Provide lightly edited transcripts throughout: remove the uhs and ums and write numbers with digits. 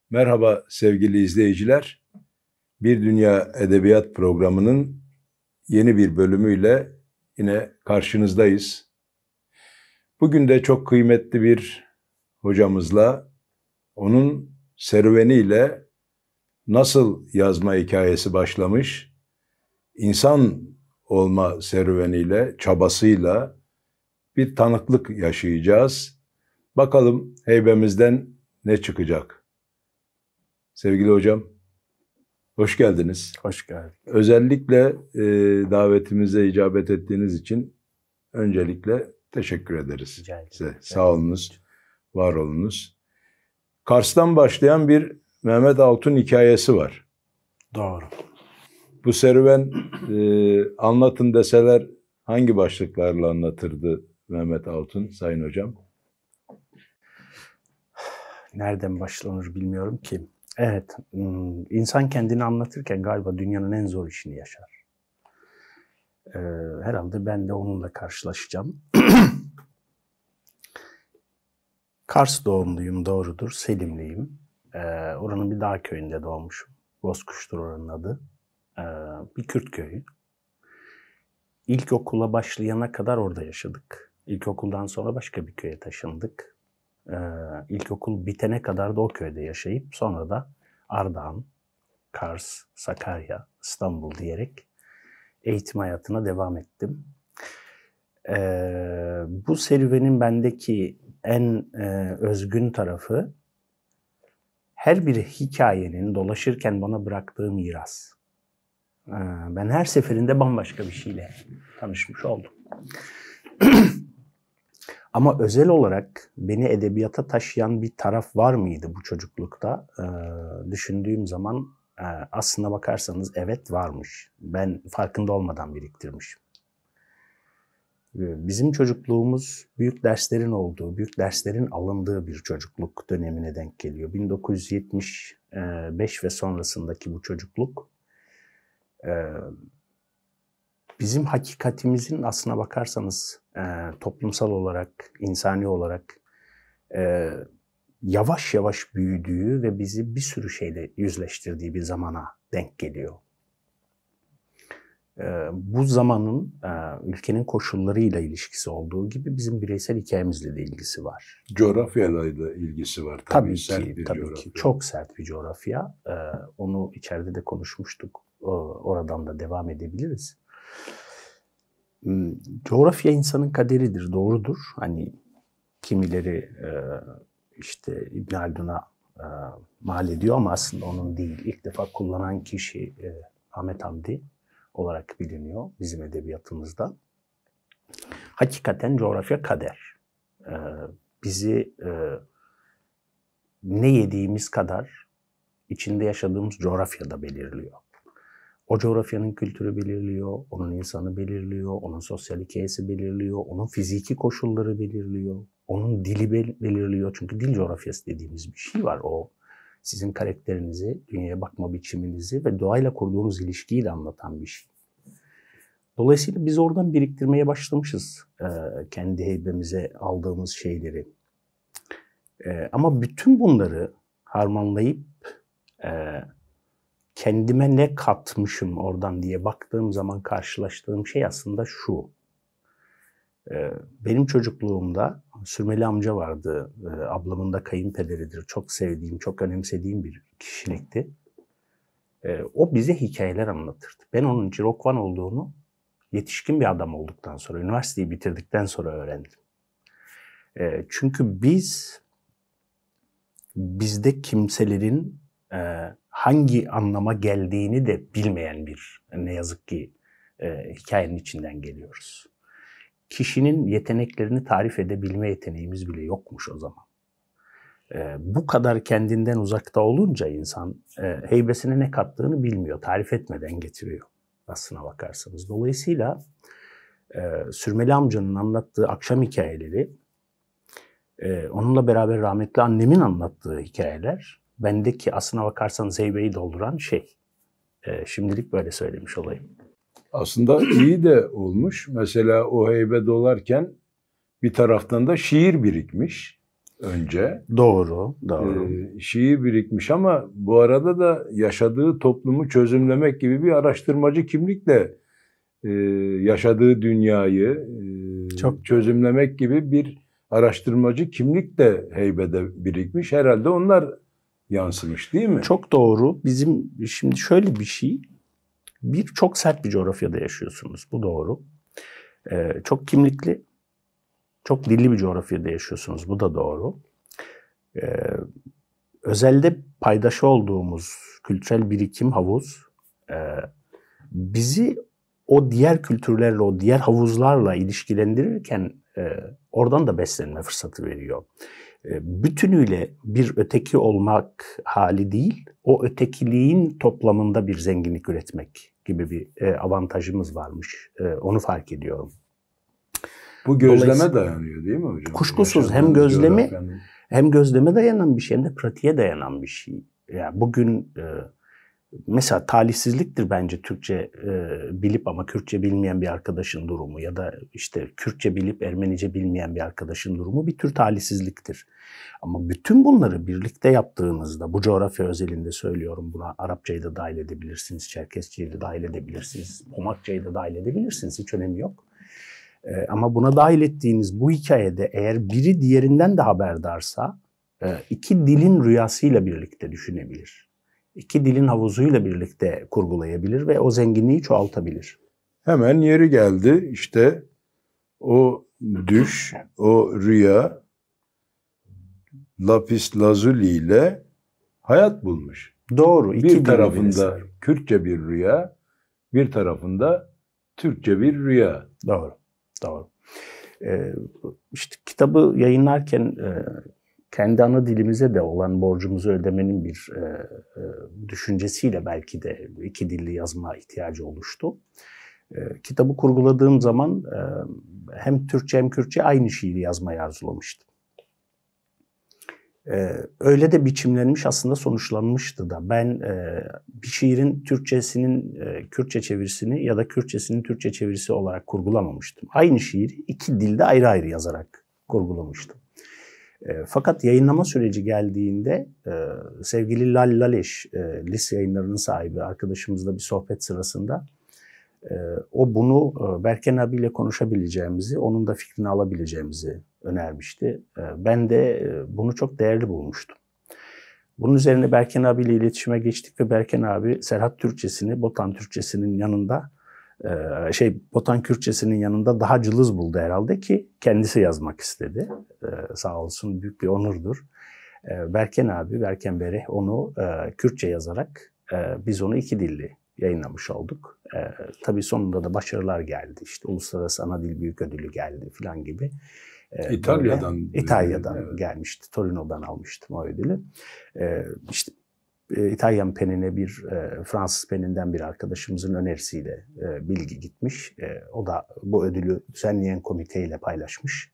Merhaba sevgili izleyiciler. Bir Dünya Edebiyat programının yeni bir bölümüyle yine karşınızdayız. Bugün de çok kıymetli bir hocamızla, onun serüveniyle nasıl yazma hikayesi başlamış, insan olma serüveniyle, çabasıyla bir tanıklık yaşayacağız. Bakalım heybemizden ne çıkacak? Sevgili hocam, hoş geldiniz. Hoş geldin. Özellikle davetimize icabet ettiğiniz için öncelikle teşekkür ederiz size. Sağ olunuz, var olunuz. Kars'tan başlayan bir Mehmet Altun hikayesi var. Doğru. Bu serüven anlatın deseler hangi başlıklarla anlatırdı Mehmet Altun, Sayın Hocam? Nereden başlanır bilmiyorum ki. Evet, insan kendini anlatırken galiba dünyanın en zor işini yaşar. Herhalde ben de onunla karşılaşacağım. Kars doğumluyum, doğrudur. Selimliyim. Oranın bir dağ köyünde doğmuşum. Bozkuş'tur oranın adı. Bir Kürt köyü. İlkokula başlayana kadar orada yaşadık. İlkokuldan sonra başka bir köye taşındık. İlkokul bitene kadar da o köyde yaşayıp sonra da Ardahan, Kars, Sakarya, İstanbul diyerek eğitim hayatına devam ettim. Bu serüvenin bendeki en özgün tarafı her bir hikayenin dolaşırken bana bıraktığı miras. Ben her seferinde bambaşka bir şeyle tanışmış oldum. Ama özel olarak beni edebiyata taşıyan bir taraf var mıydı bu çocuklukta? Düşündüğüm zaman aslına bakarsanız evet varmış. Ben farkında olmadan biriktirmişim. Bizim çocukluğumuz büyük derslerin olduğu, büyük derslerin alındığı bir çocukluk dönemine denk geliyor. 1975 ve sonrasındaki bu çocukluk bizim hakikatimizin aslına bakarsanız toplumsal olarak, insani olarak yavaş yavaş büyüdüğü ve bizi bir sürü şeyle yüzleştirdiği bir zamana denk geliyor. Bu zamanın ülkenin koşullarıyla ilişkisi olduğu gibi bizim bireysel hikayemizle de ilgisi var. Coğrafyayla da ilgisi var. Tabii ki, sert bir tabii coğrafya. ki. Çok sert bir coğrafya. Onu içeride de konuşmuştuk. Oradan da devam edebiliriz. Coğrafya insanın kaderidir, doğrudur. Hani kimileri işte İbn Haldun'a mal ediyor ama aslında onun değil. İlk defa kullanan kişi Ahmet Hamdi olarak biliniyor bizim edebiyatımızda. Hakikaten coğrafya kader. Bizi ne yediğimiz kadar içinde yaşadığımız coğrafyada belirliyor. O coğrafyanın kültürü belirliyor, onun insanı belirliyor, onun sosyal hikayesi belirliyor, onun fiziki koşulları belirliyor, onun dili belirliyor. Çünkü dil coğrafyası dediğimiz bir şey var. O sizin karakterinizi, dünyaya bakma biçiminizi ve doğayla kurduğunuz ilişkiyi de anlatan bir şey. Dolayısıyla biz oradan biriktirmeye başlamışız kendi heybemize aldığımız şeyleri. Ama bütün bunları harmanlayıp kendime ne katmışım oradan diye baktığım zaman karşılaştığım şey aslında şu. Benim çocukluğumda Sürmeli amca vardı. Ablamın da kayınpederidir. Çok sevdiğim, çok önemsediğim bir kişilikti. O bize hikayeler anlatırdı. Ben onun Cirokvan olduğunu yetişkin bir adam olduktan sonra, üniversiteyi bitirdikten sonra öğrendim. Çünkü bizde kimselerin hangi anlama geldiğini de bilmeyen bir, ne yazık ki hikayenin içinden geliyoruz. Kişinin yeteneklerini tarif edebilme yeteneğimiz bile yokmuş o zaman. Bu kadar kendinden uzakta olunca insan heybesine ne kattığını bilmiyor, tarif etmeden getiriyor aslına bakarsanız. Dolayısıyla Sürmeli amcanın anlattığı akşam hikayeleri, onunla beraber rahmetli annemin anlattığı hikayeler, bendeki aslına bakarsanız heybeyi dolduran şey. Şimdilik böyle söylemiş olayım. Aslında iyi de olmuş. Mesela o heybe dolarken bir taraftan da şiir birikmiş. önce. Doğru. Şiir birikmiş ama bu arada da yaşadığı toplumu çözümlemek gibi bir araştırmacı kimlikle yaşadığı dünyayı çözümlemek gibi bir araştırmacı kimlik de heybede birikmiş. Herhalde onlar yansımış değil mi? Çok doğru. Bizim şimdi şöyle bir şey, çok sert bir coğrafyada yaşıyorsunuz. Bu doğru. Çok kimlikli, çok dilli bir coğrafyada yaşıyorsunuz. Bu da doğru. Özelde paydaşı olduğumuz kültürel birikim, havuz, bizi o diğer kültürlerle, o diğer havuzlarla ilişkilendirirken oradan da beslenme fırsatı veriyor. Bütünüyle bir öteki olmak hali değil, o ötekiliğin toplamında bir zenginlik üretmek gibi bir avantajımız varmış. Onu fark ediyorum. Bu gözleme dayanıyor değil mi hocam? Kuşkusuz hem gözleme dayanan bir şey hem de pratiğe dayanan bir şey. Yani bugün mesela talihsizliktir bence Türkçe bilip ama Kürtçe bilmeyen bir arkadaşın durumu ya da işte Kürtçe bilip Ermenice bilmeyen bir arkadaşın durumu bir tür talihsizliktir. Ama bütün bunları birlikte yaptığınızda, bu coğrafya özelinde söylüyorum, buna Arapçayı da dahil edebilirsiniz, Çerkesçeyi de dahil edebilirsiniz, Pomakçayı da dahil edebilirsiniz, hiç önemi yok. Ama buna dahil ettiğiniz bu hikayede eğer biri diğerinden de haberdarsa iki dilin rüyasıyla birlikte düşünebilir. İki dilin havuzuyla birlikte kurgulayabilir ve o zenginliği çoğaltabilir. Hemen yeri geldi işte o düş, o rüya lapis lazuli ile hayat bulmuş. Doğru. Bir tarafında Kürtçe bir rüya, bir tarafında Türkçe bir rüya. Doğru. İşte kitabı yayınlarken kendi ana dilimize de olan borcumuzu ödemenin bir düşüncesiyle belki de iki dilli yazma ihtiyacı oluştu. Kitabı kurguladığım zaman hem Türkçe hem Kürtçe aynı şiiri yazmayı arzulamıştım. Öyle de biçimlenmiş, aslında sonuçlanmıştı da. Ben bir şiirin Türkçesinin Kürtçe çevirisini ya da Kürtçesinin Türkçe çevirisi olarak kurgulamamıştım. Aynı şiiri iki dilde ayrı ayrı yazarak kurgulamıştım. Fakat yayınlama süreci geldiğinde sevgili Lal Laleş, Lis Yayınları'nın sahibi arkadaşımızla bir sohbet sırasında o bunu Berken abiyle konuşabileceğimizi, onun da fikrini alabileceğimizi önermişti. Ben de bunu çok değerli bulmuştum. Bunun üzerine Berken abiyle iletişime geçtik ve Berken abi Serhat Türkçesini Botan Türkçesinin yanında Botan Kürtçesinin yanında daha cılız buldu herhalde ki kendisi yazmak istedi. Sağ olsun, büyük bir onurdur. Berken Bereh onu Kürtçe yazarak biz onu iki dilli yayınlamış olduk. Tabii sonunda da başarılar geldi. İşte Uluslararası Ana Dil Büyük Ödülü geldi falan gibi. İtalya'dan evet. Gelmişti. Torino'dan almıştım o ödülü. İşte İtalyan penine bir Fransız peninden bir arkadaşımızın önerisiyle bilgi gitmiş. O da bu ödülü düzenleyen komiteyle paylaşmış.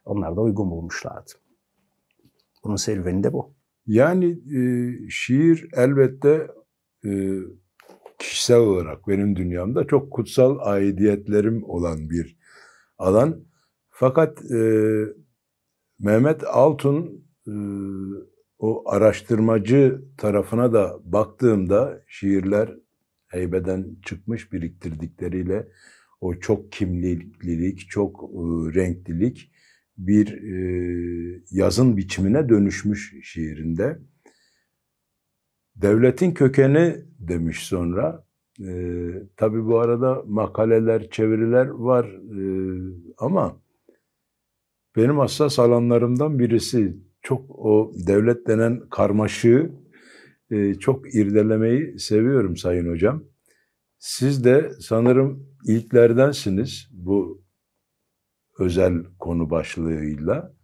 Onlar da uygun bulmuşlardı. Bunun serüveni de bu. Yani şiir elbette kişisel olarak benim dünyamda çok kutsal aidiyetlerim olan bir alan. Fakat Mehmet Altun o araştırmacı tarafına da baktığımda şiirler heybeden çıkmış biriktirdikleriyle o çok kimliklilik, çok renklilik bir yazın biçimine dönüşmüş şiirinde. Devletin kökeni demiş sonra. Tabii bu arada makaleler, çeviriler var ama benim hassas alanlarımdan birisi çok o devlet denen karmaşığı çok irdelemeyi seviyorum Sayın Hocam. Siz de sanırım ilklerdensiniz bu özel konu başlığıyla.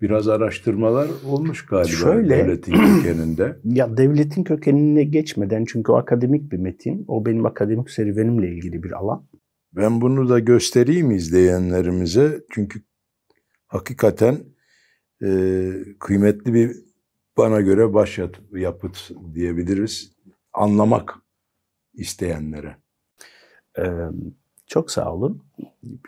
Biraz araştırmalar olmuş galiba devletin kökeninde. Ya devletin kökenine geçmeden, çünkü o akademik bir metin. O benim akademik serüvenimle ilgili bir alan. Ben bunu da göstereyim izleyenlerimize. Çünkü hakikaten kıymetli bir, bana göre başyapıt diyebiliriz. Anlamak isteyenlere. Çok sağ olun.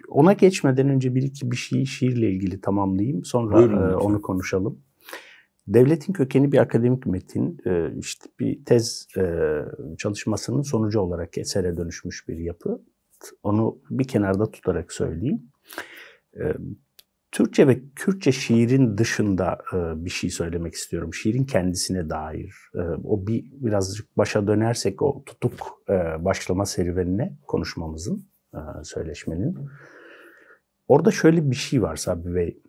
Ona geçmeden önce bir şeyi şiirle ilgili tamamlayayım. Sonra onu konuşalım. Devletin Kökeni bir akademik metin. İşte bir tez çalışmasının sonucu olarak esere dönüşmüş bir yapı. Onu bir kenarda tutarak söyleyeyim. Türkçe ve Kürtçe şiirin dışında bir şey söylemek istiyorum. Şiirin kendisine dair. O birazcık başa dönersek o tutuk başlama serüvenine konuşmamızın, söyleşmenin. Orada şöyle bir şey var Sabri Bey.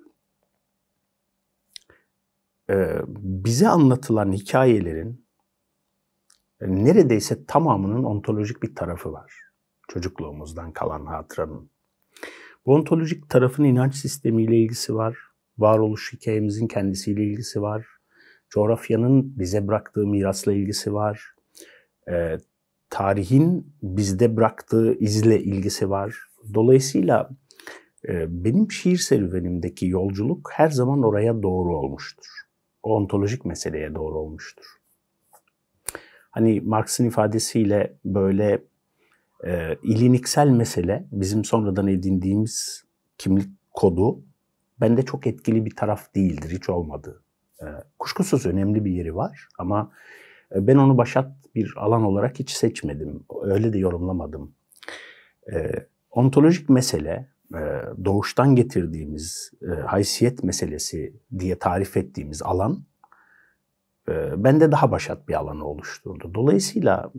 Bize anlatılan hikayelerin neredeyse tamamının ontolojik bir tarafı var. Çocukluğumuzdan kalan hatıranın. Bu ontolojik tarafın inanç sistemiyle ilgisi var. Varoluş hikayemizin kendisiyle ilgisi var. Coğrafyanın bize bıraktığı mirasla ilgisi var. Tarihin bizde bıraktığı izle ilgisi var. Dolayısıyla benim şiir serüvenimdeki yolculuk her zaman oraya doğru olmuştur. O ontolojik meseleye doğru olmuştur. Hani Marx'ın ifadesiyle böyle iliniksel mesele, bizim sonradan edindiğimiz kimlik kodu bende çok etkili bir taraf değildir, hiç olmadı. Kuşkusuz önemli bir yeri var ama ben onu başat bir alan olarak hiç seçmedim. Öyle de yorumlamadım. Ontolojik mesele, doğuştan getirdiğimiz haysiyet meselesi diye tarif ettiğimiz alan bende daha başat bir alanı oluşturdu. Dolayısıyla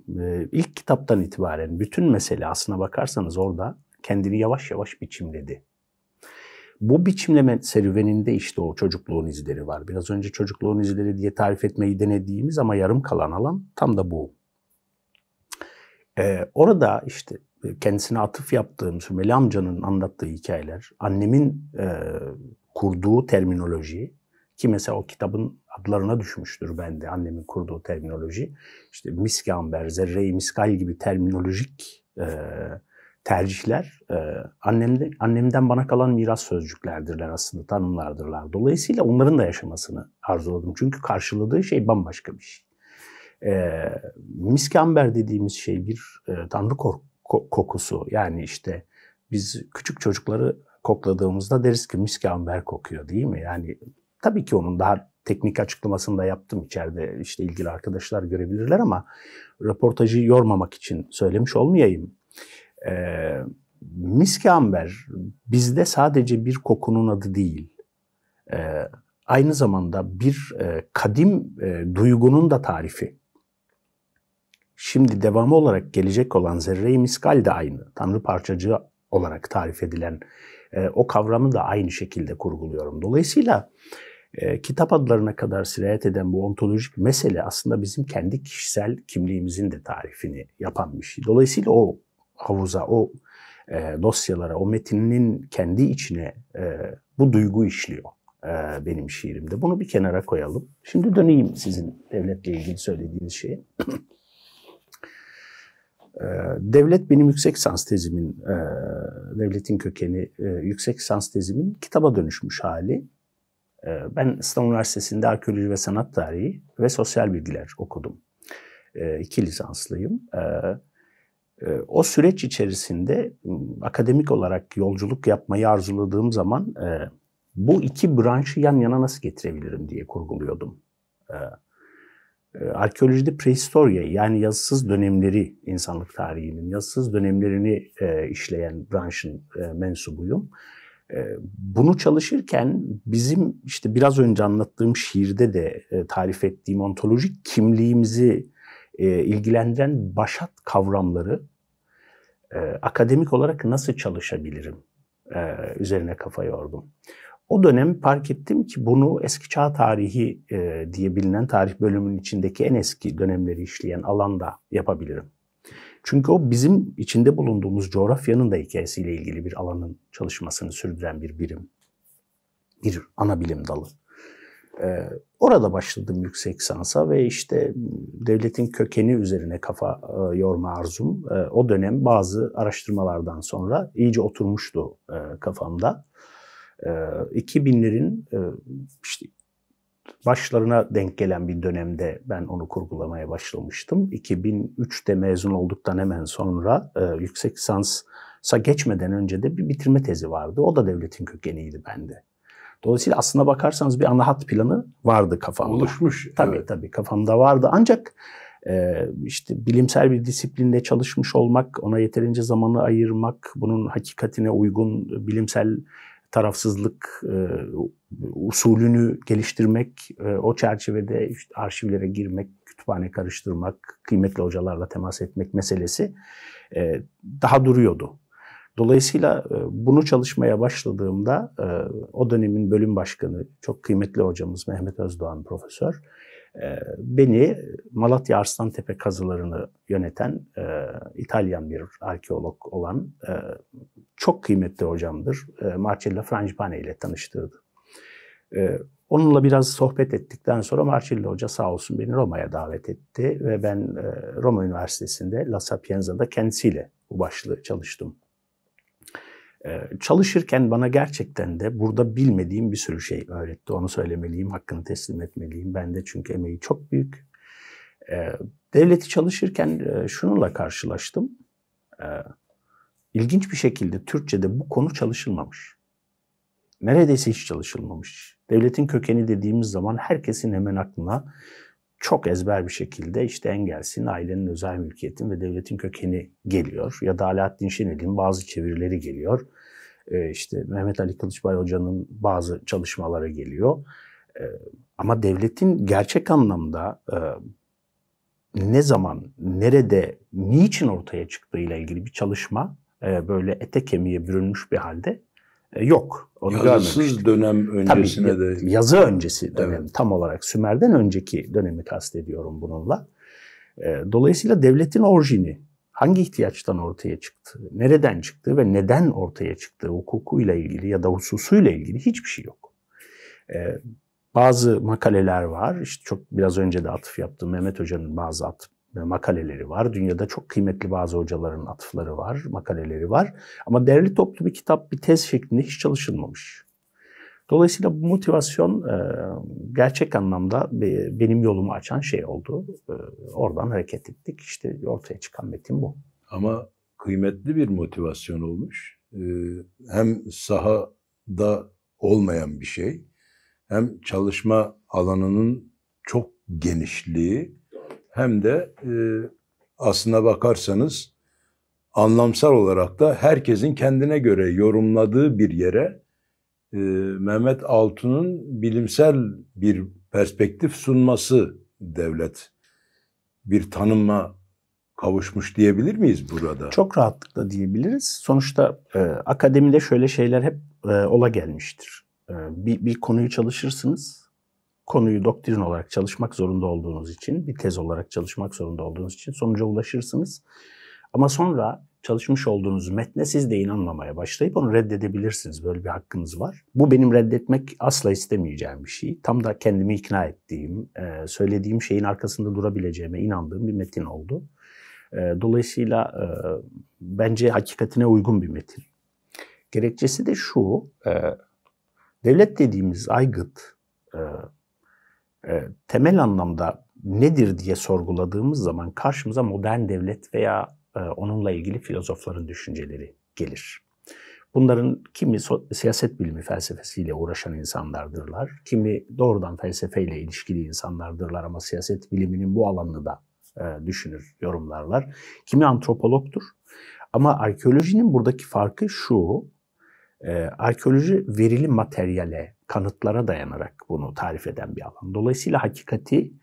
ilk kitaptan itibaren bütün mesele aslına bakarsanız orada kendini yavaş yavaş biçimledi. Bu biçimleme serüveninde işte o çocukluğun izleri var. Biraz önce çocukluğun izleri diye tarif etmeyi denediğimiz ama yarım kalan alan tam da bu. Orada işte kendisine atıf yaptığım Sümeyli amcanın anlattığı hikayeler, annemin kurduğu terminoloji, ki mesela o kitabın adlarına düşmüştür bende annemin kurduğu terminoloji. İşte misk amber, zerre-i miskal gibi terminolojik tercihler annemden bana kalan miras sözcüklerdirler aslında, tanımlardırlar. Dolayısıyla onların da yaşamasını arzuladım. Çünkü karşıladığı şey bambaşka bir şey. Misk amber dediğimiz şey bir tanrı kokusu. Yani işte biz küçük çocukları kokladığımızda deriz ki misk amber kokuyor, değil mi? Yani tabii ki onun daha teknik açıklamasını da yaptım içeride, işte ilgili arkadaşlar görebilirler ama röportajı yormamak için söylemiş olmayayım. Misk amber bizde sadece bir kokunun adı değil, aynı zamanda bir kadim duygunun da tarifi. Şimdi devamı olarak gelecek olan zerre-i miskal de aynı. Tanrı parçacığı olarak tarif edilen o kavramı da aynı şekilde kurguluyorum. Dolayısıyla kitap adlarına kadar sirayet eden bu ontolojik mesele aslında bizim kendi kişisel kimliğimizin de tarifini yapan bir şey. Dolayısıyla o havuza, o dosyalara, o metinin kendi içine bu duygu işliyor benim şiirimde. Bunu bir kenara koyalım. Şimdi döneyim sizin devletle ilgili söylediğiniz şeye. Devlet benim yüksek lisans tezimin, Devletin Kökeni yüksek lisans tezimin kitaba dönüşmüş hali. Ben İstanbul Üniversitesi'nde arkeoloji ve sanat tarihi ve sosyal bilgiler okudum. 2 lisanslıyım. O süreç içerisinde akademik olarak yolculuk yapmayı arzuladığım zaman bu iki branşı yan yana nasıl getirebilirim diye kurguluyordum. Arkeolojide prehistoryayı, yani yazısız dönemleri, insanlık tarihinin yazısız dönemlerini işleyen branşın mensubuyum. Bunu çalışırken bizim işte biraz önce anlattığım şiirde de tarif ettiğim ontolojik kimliğimizi ilgilendiren başat kavramları akademik olarak nasıl çalışabilirim üzerine kafa yordum. O dönem fark ettim ki bunu eski çağ tarihi diye bilinen tarih bölümünün içindeki en eski dönemleri işleyen alanda yapabilirim. Çünkü o bizim içinde bulunduğumuz coğrafyanın da hikayesiyle ilgili bir alanın çalışmasını sürdüren bir birim, bir ana bilim dalı. Orada başladım yüksek lisansa ve işte devletin kökeni üzerine kafa yorma arzum o dönem bazı araştırmalardan sonra iyice oturmuştu kafamda. 2000'lerin işte başlarına denk gelen bir dönemde ben onu kurgulamaya başlamıştım. 2003'te mezun olduktan hemen sonra yüksek lisans geçmeden önce de bir bitirme tezi vardı. O da devletin kökeniydi bende. Dolayısıyla aslına bakarsanız bir ana hat planı vardı kafamda. Oluşmuş. Tabii evet. tabii kafamda vardı. Ancak işte bilimsel bir disiplinde çalışmış olmak, ona yeterince zamanı ayırmak, bunun hakikatine uygun bilimsel tarafsızlık usulünü geliştirmek, o çerçevede işte arşivlere girmek, kütüphane karıştırmak, kıymetli hocalarla temas etmek meselesi daha duruyordu. Dolayısıyla bunu çalışmaya başladığımda o dönemin bölüm başkanı, çok kıymetli hocamız Mehmet Özdoğan profesör, beni Malatya Arslantepe kazılarını yöneten İtalyan bir arkeolog olan çok kıymetli hocamdır. Marcello Frangipane ile tanıştırdı. Onunla biraz sohbet ettikten sonra Marcello Hoca sağ olsun beni Roma'ya davet etti ve ben Roma Üniversitesi'nde La Sapienza'da kendisiyle bu başlığı çalıştım. Çalışırken bana gerçekten de burada bilmediğim bir sürü şey öğretti. Onu söylemeliyim, hakkını teslim etmeliyim. Ben de çünkü emeği çok büyük. Devleti çalışırken şununla karşılaştım. İlginç bir şekilde Türkçe'de bu konu çalışılmamış. Neredeyse hiç çalışılmamış. Devletin kökeni dediğimiz zaman herkesin hemen aklına çok ezber bir şekilde işte Engels'in, ailenin özel mülkiyetin ve devletin kökeni geliyor. Ya da Alaaddin Şenel'in bazı çevirileri geliyor. İşte Mehmet Ali Kılıçbay Hoca'nın bazı çalışmaları geliyor. Ama devletin gerçek anlamda ne zaman, nerede, niçin ortaya çıktığıyla ilgili bir çalışma böyle ete kemiğe bürünmüş bir halde yok. Onu yazısız dönem öncesine tabii, de. Yazı öncesi dönem, evet. Tam olarak Sümer'den önceki dönemi kastediyorum bununla. Dolayısıyla devletin orijini hangi ihtiyaçtan ortaya çıktı, nereden çıktı ve neden ortaya çıktığı hukukuyla ilgili ya da hususuyla ilgili hiçbir şey yok. Bazı makaleler var. İşte çok biraz önce de atıf yaptım. Mehmet Hoca'nın bazı makaleleri var. Dünyada çok kıymetli bazı hocaların atıfları var, makaleleri var. Ama derli toplu bir kitap, bir tez şeklinde hiç çalışılmamış. Dolayısıyla bu motivasyon gerçek anlamda benim yolumu açan şey oldu. Oradan hareket ettik. İşte ortaya çıkan metin bu. Ama kıymetli bir motivasyon olmuş. Hem sahada olmayan bir şey, hem çalışma alanının çok genişliği, hem de aslına bakarsanız anlamsal olarak da herkesin kendine göre yorumladığı bir yere Mehmet Altun'un bilimsel bir perspektif sunması devlet bir tanıma kavuşmuş diyebilir miyiz burada? Çok rahatlıkla diyebiliriz. Sonuçta akademide şöyle şeyler hep ola gelmiştir. Bir konuyu çalışırsınız. Konuyu doktrin olarak çalışmak zorunda olduğunuz için, bir tez olarak çalışmak zorunda olduğunuz için sonuca ulaşırsınız. Ama sonra çalışmış olduğunuz metne siz de inanmamaya başlayıp onu reddedebilirsiniz. Böyle bir hakkınız var. Bu benim reddetmek asla istemeyeceğim bir şey. Tam da kendimi ikna ettiğim, söylediğim şeyin arkasında durabileceğime inandığım bir metin oldu. Dolayısıyla bence hakikatine uygun bir metin. Gerekçesi de şu, devlet dediğimiz aygıt temel anlamda nedir diye sorguladığımız zaman karşımıza modern devlet veya onunla ilgili filozofların düşünceleri gelir. Bunların kimi siyaset bilimi felsefesiyle uğraşan insanlardırlar, kimi doğrudan felsefeyle ilişkili insanlardırlar ama siyaset biliminin bu alanını da düşünür, yorumlarlar. Kimi antropologtur. Ama arkeolojinin buradaki farkı şu, arkeoloji verili materyale, kanıtlara dayanarak bunu tarif eden bir alan. Dolayısıyla hakikati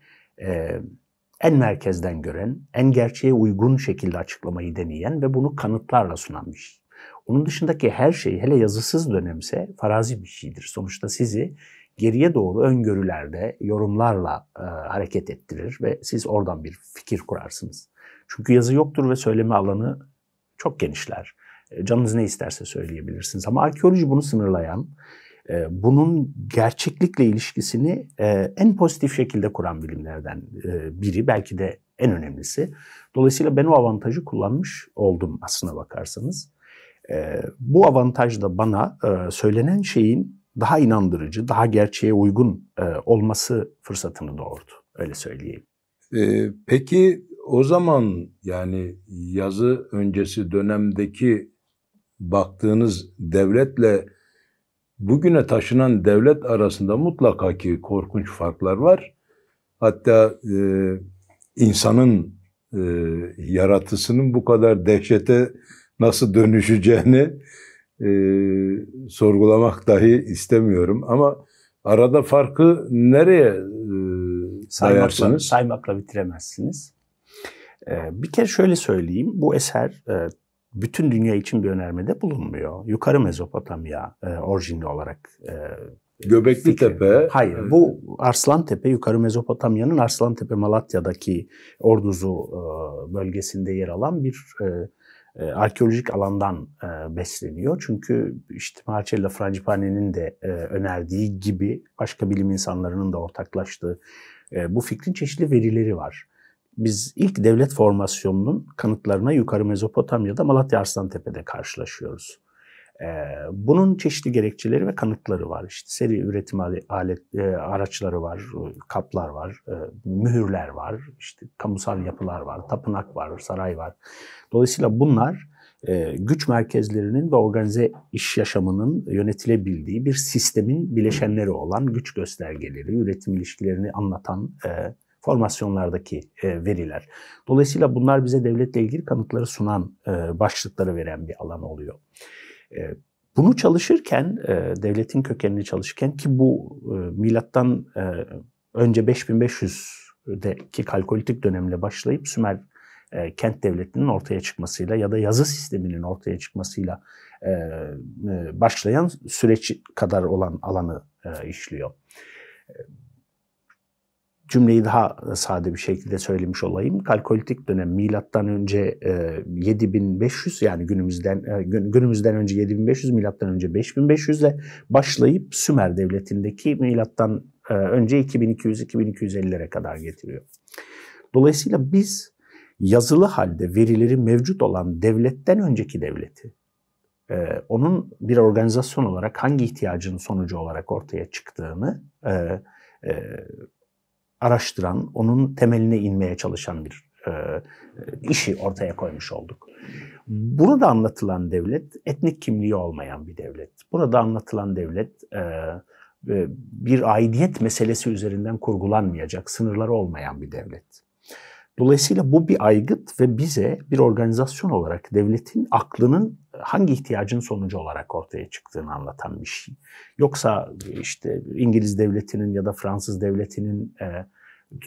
en merkezden gören, en gerçeğe uygun şekilde açıklamayı deneyen ve bunu kanıtlarla sunan bir şey. Onun dışındaki her şey, hele yazısız dönemse farazi bir şeydir. Sonuçta sizi geriye doğru öngörülerde, yorumlarla hareket ettirir ve siz oradan bir fikir kurarsınız. Çünkü yazı yoktur ve söyleme alanı çok genişler. Canınız ne isterse söyleyebilirsiniz. Ama arkeoloji bunu sınırlayan, bunun gerçeklikle ilişkisini en pozitif şekilde kuran bilimlerden biri, belki de en önemlisi. Dolayısıyla ben o avantajı kullanmış oldum aslına bakarsanız. Bu avantaj da bana söylenen şeyin daha inandırıcı, daha gerçeğe uygun olması fırsatını doğurdu. Öyle söyleyeyim. Peki o zaman yani yazı öncesi dönemdeki baktığınız devletle bugüne taşınan devlet arasında mutlaka ki korkunç farklar var. Hatta insanın yaratısının bu kadar dehşete nasıl dönüşeceğini sorgulamak dahi istemiyorum. Ama arada farkı nereye sayarsınız? Saymakla bitiremezsiniz. Bir kere şöyle söyleyeyim. Bu eser bütün dünya için bir önermede bulunmuyor. Yukarı Mezopotamya orijinli olarak. Göbekli Tepe. Hayır, bu Arslantepe, Yukarı Mezopotamya'nın Arslantepe, Malatya'daki Orduzu bölgesinde yer alan bir arkeolojik alandan besleniyor. Çünkü işte Marcello Frangipane'nin de önerdiği gibi başka bilim insanlarının da ortaklaştığı bu fikrin çeşitli verileri var. Biz ilk devlet formasyonunun kanıtlarına Yukarı Mezopotamya'da Malatya Arslantepe'de karşılaşıyoruz. Bunun çeşitli gerekçeleri ve kanıtları var. İşte seri üretim araçları var, kaplar var, mühürler var, işte kamusal yapılar var, tapınak var, saray var. Dolayısıyla bunlar güç merkezlerinin ve organize iş yaşamının yönetilebildiği bir sistemin bileşenleri olan güç göstergeleri, üretim ilişkilerini anlatan formasyonlardaki veriler. Dolayısıyla bunlar bize devletle ilgili kanıtları sunan, başlıkları veren bir alan oluyor. Bunu çalışırken, devletin kökenini çalışırken ki bu milattan önce 5500'deki Kalkolitik dönemle başlayıp Sümer kent devletinin ortaya çıkmasıyla ya da yazı sisteminin ortaya çıkmasıyla başlayan süreç kadar olan alanı işliyor. Cümleyi daha sade bir şekilde söylemiş olayım. Kalkolitik dönem milattan önce 7500 yani günümüzden önce 7500, milattan önce 5500 ile başlayıp Sümer devletindeki milattan önce 2200-2250'lere kadar getiriyor. Dolayısıyla biz yazılı halde verileri mevcut olan devletten önceki devleti, onun bir organizasyon olarak hangi ihtiyacın sonucu olarak ortaya çıktığını araştıran, onun temeline inmeye çalışan bir işi ortaya koymuş olduk. Burada anlatılan devlet, etnik kimliği olmayan bir devlet. Burada anlatılan devlet, bir aidiyet meselesi üzerinden kurgulanmayacak, sınırları olmayan bir devlet. Dolayısıyla bu bir aygıt ve bize bir organizasyon olarak devletin aklının hangi ihtiyacın sonucu olarak ortaya çıktığını anlatan bir şey. Yoksa işte İngiliz devletinin ya da Fransız devletinin,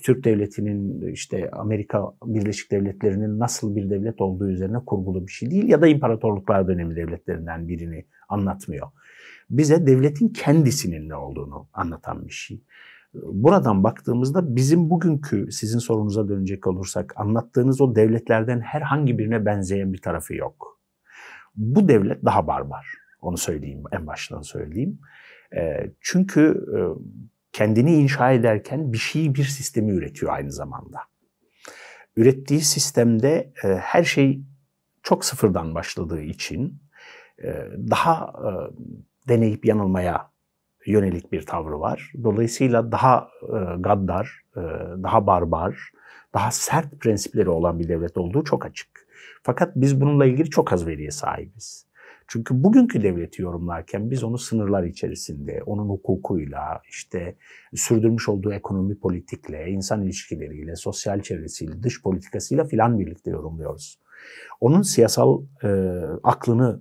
Türk devletinin, işte Amerika Birleşik Devletleri'nin nasıl bir devlet olduğu üzerine kurgulu bir şey değil ya da imparatorluklar dönemi devletlerinden birini anlatmıyor. Bize devletin kendisinin ne olduğunu anlatan bir şey. Buradan baktığımızda bizim bugünkü, sizin sorunuza dönecek olursak, anlattığınız o devletlerden herhangi birine benzeyen bir tarafı yok. Bu devlet daha barbar. Onu söyleyeyim, en baştan söyleyeyim. Çünkü kendini inşa ederken bir sistemi üretiyor aynı zamanda. Ürettiği sistemde her şey çok sıfırdan başladığı için daha deneyip yanılmaya yönelik bir tavrı var. Dolayısıyla daha gaddar, daha barbar, daha sert prensipleri olan bir devlet olduğu çok açık. Fakat biz bununla ilgili çok az veriye sahibiz. Çünkü bugünkü devleti yorumlarken biz onu sınırlar içerisinde, onun hukukuyla, işte sürdürmüş olduğu ekonomi politikle, insan ilişkileriyle, sosyal çevresiyle, dış politikasıyla filan birlikte yorumluyoruz. Onun siyasal aklını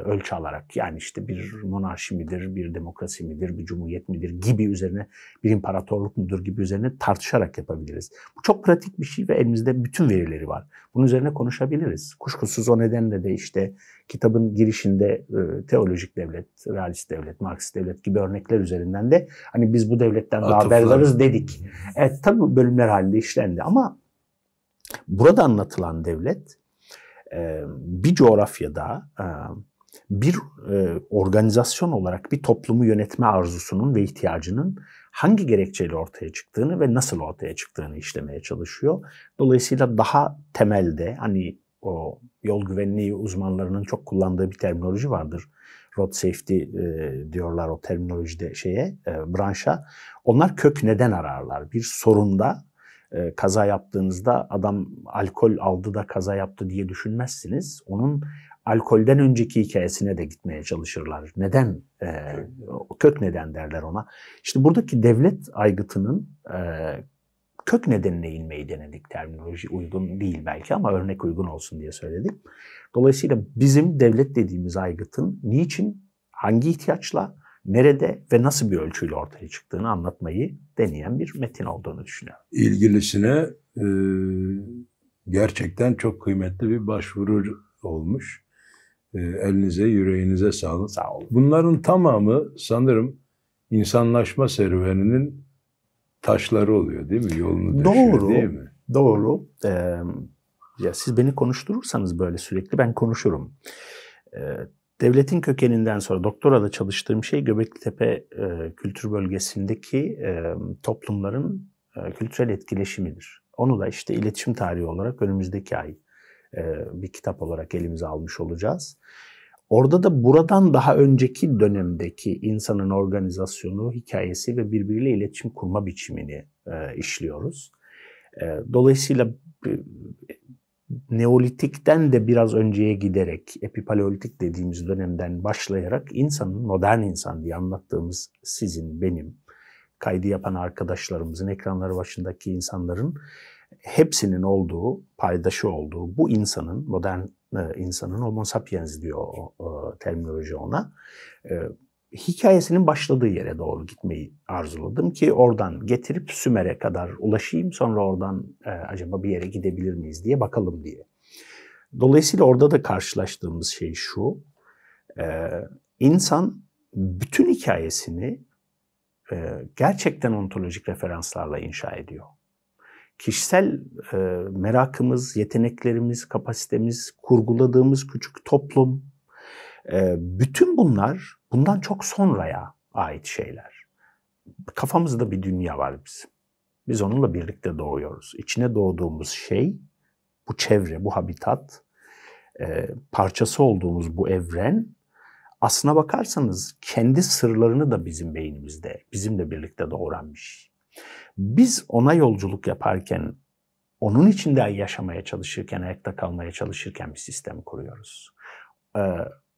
ölçü alarak, yani işte bir monarşi midir, bir demokrasi midir, bir cumhuriyet midir gibi üzerine, bir imparatorluk mudur gibi üzerine tartışarak yapabiliriz. Bu çok pratik bir şey ve elimizde bütün verileri var. Bunun üzerine konuşabiliriz. Kuşkusuz o nedenle de işte kitabın girişinde teolojik devlet, realist devlet, Marksist devlet gibi örnekler üzerinden de hani biz bu devletten daha haberdarız dedik. Evet, tabii bölümler halinde işlendi ama burada anlatılan devlet bir coğrafyada bir organizasyon olarak bir toplumu yönetme arzusunun ve ihtiyacının hangi gerekçeyle ortaya çıktığını ve nasıl ortaya çıktığını işlemeye çalışıyor. Dolayısıyla daha temelde, hani o yol güvenliği uzmanlarının çok kullandığı bir terminoloji vardır. Road safety diyorlar o terminolojide branşa. Onlar kök neden ararlar. Bir sorunda kaza yaptığınızda adam alkol aldı da kaza yaptı diye düşünmezsiniz. Onun alkolden önceki hikayesine de gitmeye çalışırlar. Neden? Kök neden derler ona. İşte buradaki devlet aygıtının kök nedenine inmeyi denedik. Terminoloji uygun değil belki ama örnek uygun olsun diye söyledim. Dolayısıyla bizim devlet dediğimiz aygıtın niçin, hangi ihtiyaçla, nerede ve nasıl bir ölçüyle ortaya çıktığını anlatmayı deneyen bir metin olduğunu düşünüyorum. İlgilisine gerçekten çok kıymetli bir başvuru olmuş. Elinize, yüreğinize sağlık. Sağ olun. Bunların tamamı sanırım insanlaşma serüveninin taşları oluyor değil mi? Yolunu düşüyor değil mi? Doğru. Ya siz beni konuşturursanız böyle sürekli ben konuşurum. Devletin kökeninden sonra doktorada çalıştığım şey Göbeklitepe kültür bölgesindeki toplumların kültürel etkileşimidir. Onu da işte iletişim tarihi olarak önümüzdeki ay bir kitap olarak elimize almış olacağız. Orada da buradan daha önceki dönemdeki insanın organizasyonu, hikayesi ve birbiriyle iletişim kurma biçimini işliyoruz. Dolayısıyla Neolitik'ten de biraz önceye giderek, epipaleolitik dediğimiz dönemden başlayarak insanın, modern insan diye anlattığımız sizin, benim, kaydı yapan arkadaşlarımızın, ekranları başındaki insanların hepsinin olduğu, paydaşı olduğu bu insanın, modern insanın, Homo sapiens diyor terminoloji ona, hikayesinin başladığı yere doğru gitmeyi arzuladım ki oradan getirip Sümer'e kadar ulaşayım, sonra oradan acaba bir yere gidebilir miyiz diye bakalım diye. Dolayısıyla orada da karşılaştığımız şey şu, insan bütün hikayesini gerçekten ontolojik referanslarla inşa ediyor. Kişisel merakımız, yeteneklerimiz, kapasitemiz, kurguladığımız küçük toplum, bütün bunlar bundan çok sonraya ait şeyler. Kafamızda bir dünya var bizim. Biz onunla birlikte doğuyoruz. İçine doğduğumuz şey, bu çevre, bu habitat, parçası olduğumuz bu evren, aslına bakarsanız kendi sırlarını da bizim beynimizde, bizimle birlikte doğuran bir şey. Biz ona yolculuk yaparken, onun içinde yaşamaya çalışırken, ayakta kalmaya çalışırken bir sistem kuruyoruz.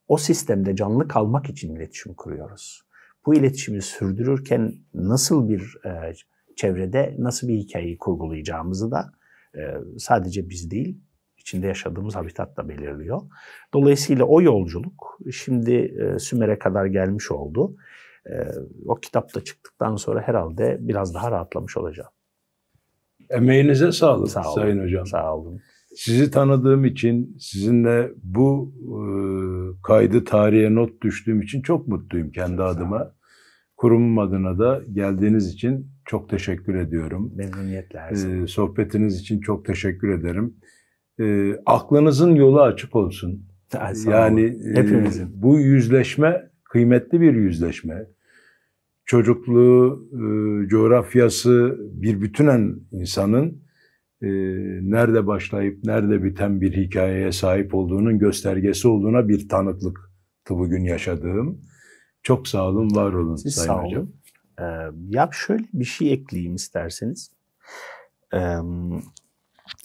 O sistemde canlı kalmak için iletişim kuruyoruz. Bu iletişimi sürdürürken nasıl bir çevrede, nasıl bir hikayeyi kurgulayacağımızı da sadece biz değil, içinde yaşadığımız habitat da belirliyor. Dolayısıyla o yolculuk şimdi Sümer'e kadar gelmiş oldu. O kitap da çıktıktan sonra herhalde biraz daha rahatlamış olacağım. Emeğinize sağlık Sağ olun, Sayın Hocam. Sağ olun. Sizi tanıdığım için, sizinle bu kaydı tarihe not düştüğüm için çok mutluyum kendi adıma. Kurumum adına da geldiğiniz için çok teşekkür ediyorum. Memnuniyetle. Sohbetiniz için çok teşekkür ederim. Aklınızın yolu açık olsun. Yani hepimizin. Bu yüzleşme kıymetli bir yüzleşme. Çocukluğu, coğrafyası bir bütünen insanın nerede başlayıp nerede biten bir hikayeye sahip olduğunun göstergesi olduğuna bir tanıklıktı bugün yaşadığım. Çok sağ olun, var olun Siz Sayın sağ Hocam. olun. Ya şöyle bir şey ekleyeyim isterseniz.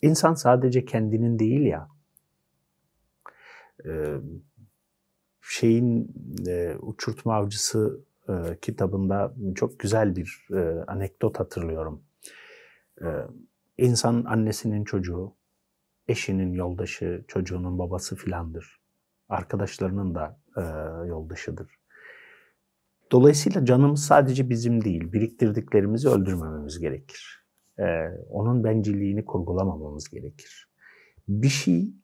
İnsan sadece kendinin değil ya. Uçurtma Avcısı kitabında çok güzel bir anekdot hatırlıyorum. İnsan annesinin çocuğu, eşinin yoldaşı, çocuğunun babası filandır. Arkadaşlarının da yoldaşıdır. Dolayısıyla canımız sadece bizim değil, biriktirdiklerimizi öldürmememiz gerekir. Onun bencilliğini kurgulamamamız gerekir. Bir şey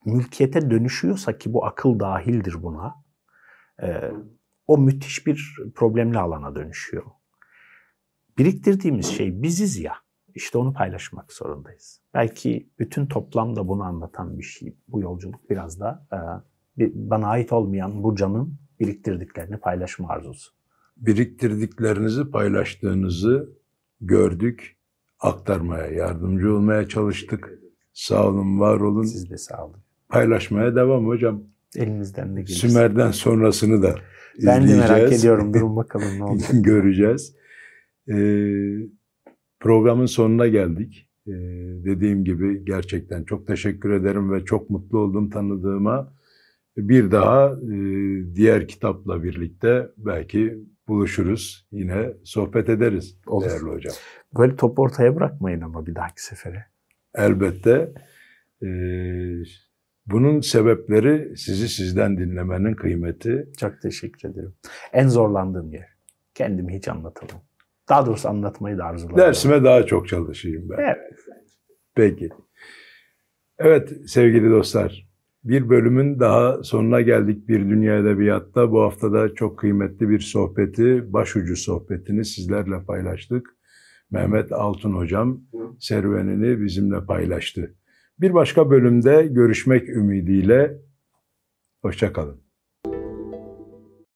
mülkiyete dönüşüyorsa ki bu akıl dahildir buna, o müthiş bir problemli alana dönüşüyor. Biriktirdiğimiz şey biziz ya, işte onu paylaşmak zorundayız. Belki bütün toplam da bunu anlatan bir şey. Bu yolculuk biraz da bana ait olmayan bu canın biriktirdiklerini paylaşma arzusu. Biriktirdiklerinizi paylaştığınızı gördük, aktarmaya, yardımcı olmaya çalıştık. Sağ olun, var olun. Siz de sağ olun. Paylaşmaya devam hocam. Elimizden de gelirse. Sümer'den sonrasını da ben izleyeceğiz. de merak ediyorum. Durun bakalım ne olacak. Göreceğiz. Programın sonuna geldik. Dediğim gibi gerçekten çok teşekkür ederim ve çok mutlu oldum tanıdığıma. Bir daha diğer kitapla birlikte belki buluşuruz. Yine sohbet ederiz Olur. değerli hocam. Böyle topu ortaya bırakmayın ama bir dahaki sefere. Elbette. Bunun sebepleri sizi sizden dinlemenin kıymeti. Çok teşekkür ederim. En zorlandığım yer. Kendimi hiç anlatamam. Daha doğrusu anlatmayı da arzuladım. Dersime daha çok çalışayım ben. Evet. Peki. Evet sevgili dostlar. Bir bölümün daha sonuna geldik Bir Dünya Edebiyatta. Bu hafta da çok kıymetli bir sohbeti, başucu sohbetini sizlerle paylaştık. Mehmet Altun hocam serüvenini bizimle paylaştı. Bir başka bölümde görüşmek ümidiyle hoşça kalın.